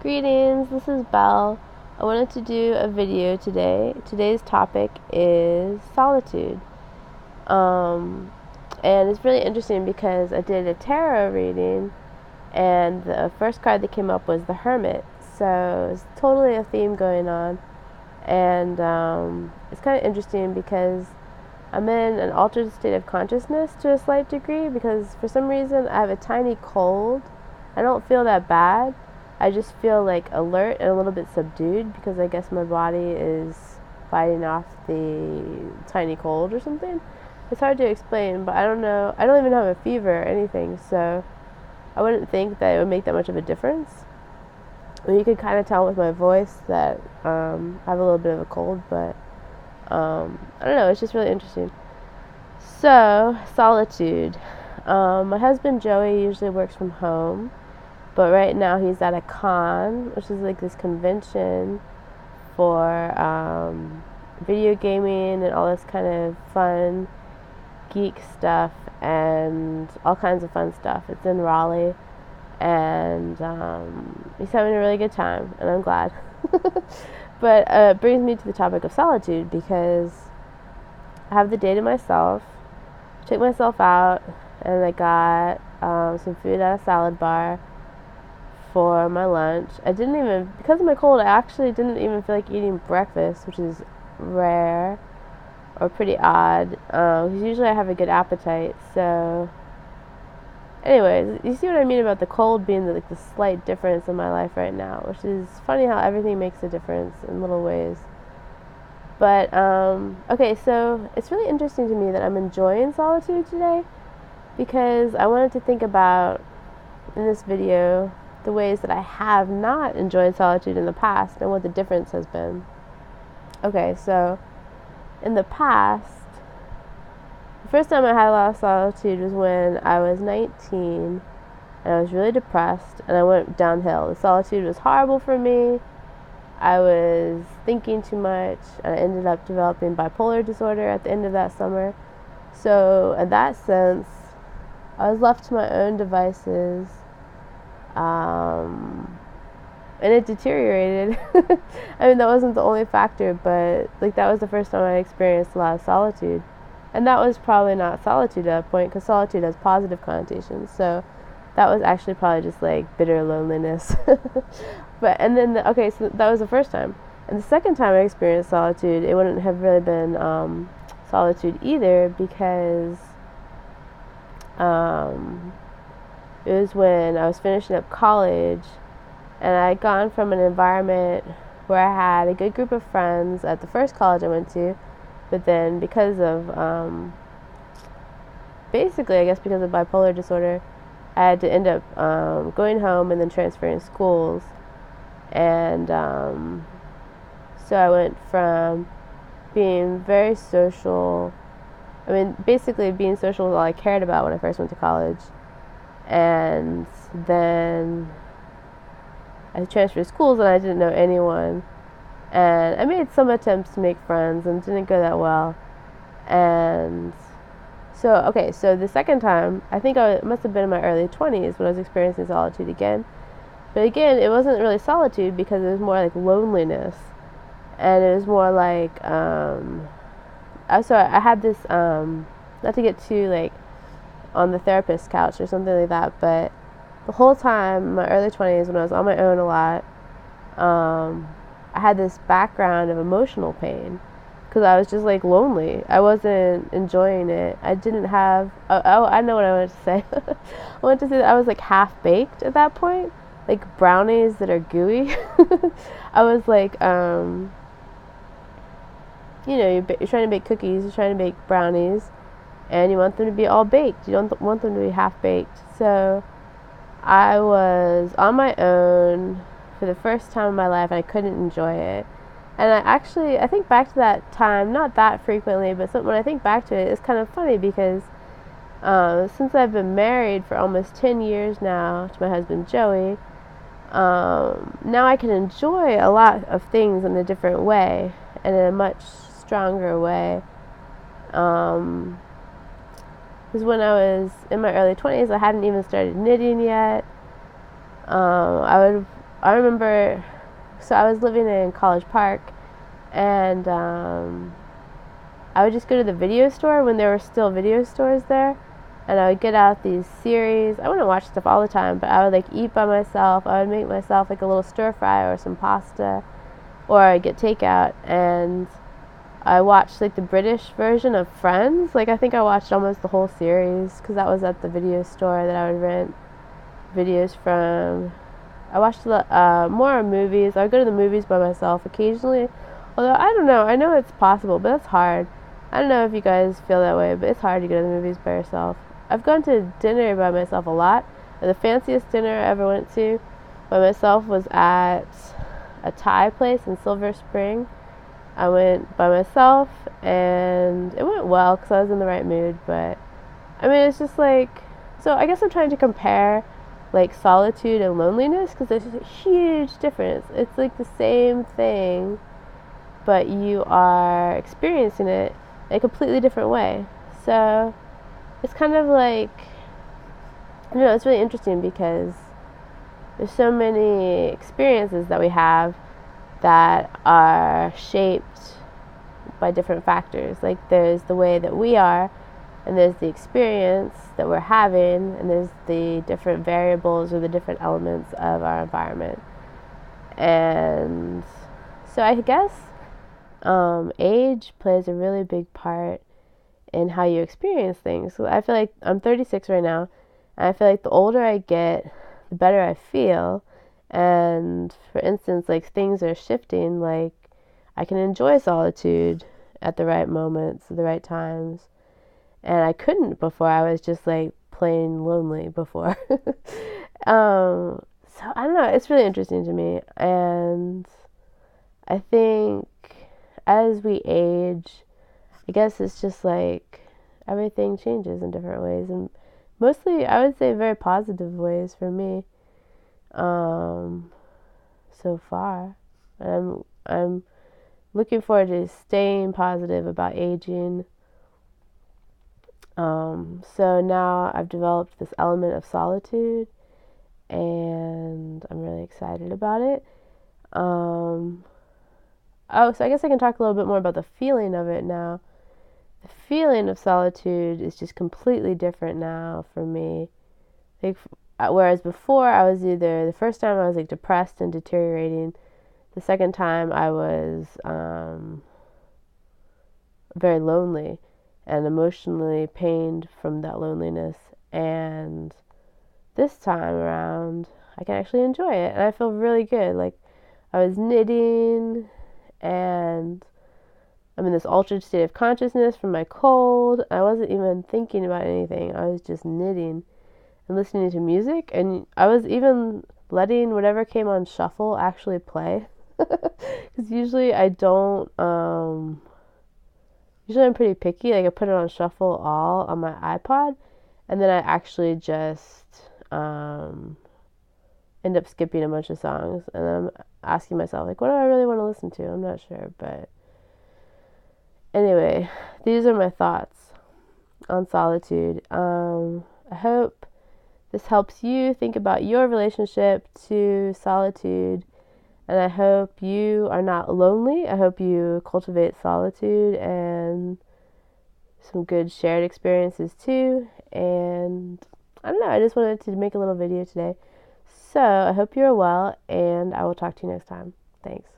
Greetings, this is Belle. I wanted to do a video today. Today's topic is solitude. Um, and it's really interesting because I did a tarot reading and the first card that came up was the Hermit. So it's totally a theme going on. And it's kind of interesting because I'm in an altered state of consciousness to a slight degree because for some reason I have a tiny cold. I don't feel that bad. I just feel like alert and a little bit subdued because I guess my body is fighting off the tiny cold or something. It's hard to explain, but I don't know. I don't even have a fever or anything, so I wouldn't think that it would make that much of a difference. I mean, you could kind of tell with my voice that I have a little bit of a cold, but I don't know. It's just really interesting. So, solitude. My husband Joey usually works from home. But right now he's at a con, which is like this convention for video gaming and all this kind of fun geek stuff and all kinds of fun stuff. It's in Raleigh, and he's having a really good time, and I'm glad. But it brings me to the topic of solitude because I have the day to myself, took myself out, and I got some food at a salad bar for my lunch. Because of my cold, I actually didn't even feel like eating breakfast, which is rare or pretty odd, because usually I have a good appetite. So anyways, you see what I mean about the cold being the slight difference in my life right now, which is funny how everything makes a difference in little ways. But okay, so it's really interesting to me that I'm enjoying solitude today because I wanted to think about in this video the ways that I have not enjoyed solitude in the past and what the difference has been. Okay, so in the past, the first time I had a lot of solitude was when I was 19 and I was really depressed and I went downhill. The solitude was horrible for me. I was thinking too much and I ended up developing bipolar disorder at the end of that summer. So in that sense, I was left to my own devices. And it deteriorated. I mean, that wasn't the only factor, but that was the first time I experienced a lot of solitude. And that was probably not solitude at that point because solitude has positive connotations. So that was actually probably just bitter loneliness. So that was the first time. And the second time I experienced solitude, it wouldn't have really been solitude either because it was when I was finishing up college and I had gone from an environment where I had a good group of friends at the first college I went to, but then because of because of bipolar disorder, I had to end up going home and then transferring schools. And so I went from being very social. I mean, basically being social was all I cared about when I first went to college. And then I transferred schools and I didn't know anyone. And I made some attempts to make friends and it didn't go that well. And so the second time, I think it must have been in my early 20s when I was experiencing solitude again. But again, it wasn't really solitude because it was more like loneliness. And it was more like, so I had this, not to get too on the therapist's couch or something like that, but the whole time in my early 20s when I was on my own a lot, I had this background of emotional pain because I was just lonely. I wasn't enjoying it. I didn't have I know what I wanted to say. I wanted to say that I was half baked at that point, like brownies that are gooey. I was you're trying to bake cookies, you're trying to bake brownies, and you want them to be all baked. You don't want them to be half baked. So I was on my own for the first time in my life, and I couldn't enjoy it. And I think back to that time, not that frequently, but when I think back to it, it's kind of funny because since I've been married for almost 10 years now to my husband Joey, now I can enjoy a lot of things in a different way and in a much stronger way. Because when I was in my early 20s, I hadn't even started knitting yet. I would I remember, so I was living in College Park, and I would just go to the video store when there were still video stores there, and I would get out these series. I wouldn't watch stuff all the time, but I would like eat by myself. I would make myself like a little stir fry or some pasta, or I'd get takeout, and I watched like the British version of Friends. Like I think I watched almost the whole series because that was at the video store that I would rent videos from. I watched more movies. I would go to the movies by myself occasionally. Although I don't know, I know it's possible, but it's hard. I don't know if you guys feel that way, but it's hard to go to the movies by yourself. I've gone to dinner by myself a lot. The fanciest dinner I ever went to by myself was at a Thai place in Silver Spring. I went by myself, and it went well because I was in the right mood. But I mean, it's just like, so I guess I'm trying to compare like solitude and loneliness because there's a huge difference. It's like the same thing, but you are experiencing it in a completely different way. So it's kind of like, I don't know, it's really interesting because there's so many experiences that we have that are shaped by different factors. Like there's the way that we are, and there's the experience that we're having, and there's the different variables or the different elements of our environment. And so I guess age plays a really big part in how you experience things. So I feel like I'm 36 right now, and I feel like the older I get, the better I feel. And for instance, like things are shifting, like I can enjoy solitude at the right moments, at the right times. And I couldn't before. I was just like plain lonely before. So I don't know, it's really interesting to me. And I think as we age, I guess it's just like everything changes in different ways, and mostly I would say very positive ways for me. So far, and I'm looking forward to staying positive about aging. So now I've developed this element of solitude, and I'm really excited about it. So I guess I can talk a little bit more about the feeling of it now. The feeling of solitude is just completely different now for me. Like, whereas before I was either, the first time I was like depressed and deteriorating, the second time I was very lonely and emotionally pained from that loneliness. And this time around, I can actually enjoy it, and I feel really good. Like I was knitting, and I'm in this altered state of consciousness from my cold. I wasn't even thinking about anything. I was just knitting and listening to music, and I was even letting whatever came on shuffle actually play. Because usually I don't, usually I'm pretty picky. Like I put it on shuffle all on my iPod, and then I actually just end up skipping a bunch of songs, and then I'm asking myself, like, what do I really want to listen to? I'm not sure, but anyway, these are my thoughts on solitude. I hope this helps you think about your relationship to solitude, and I hope you are not lonely. I hope you cultivate solitude and some good shared experiences too. And I don't know, I just wanted to make a little video today. So I hope you're well, and I will talk to you next time. Thanks.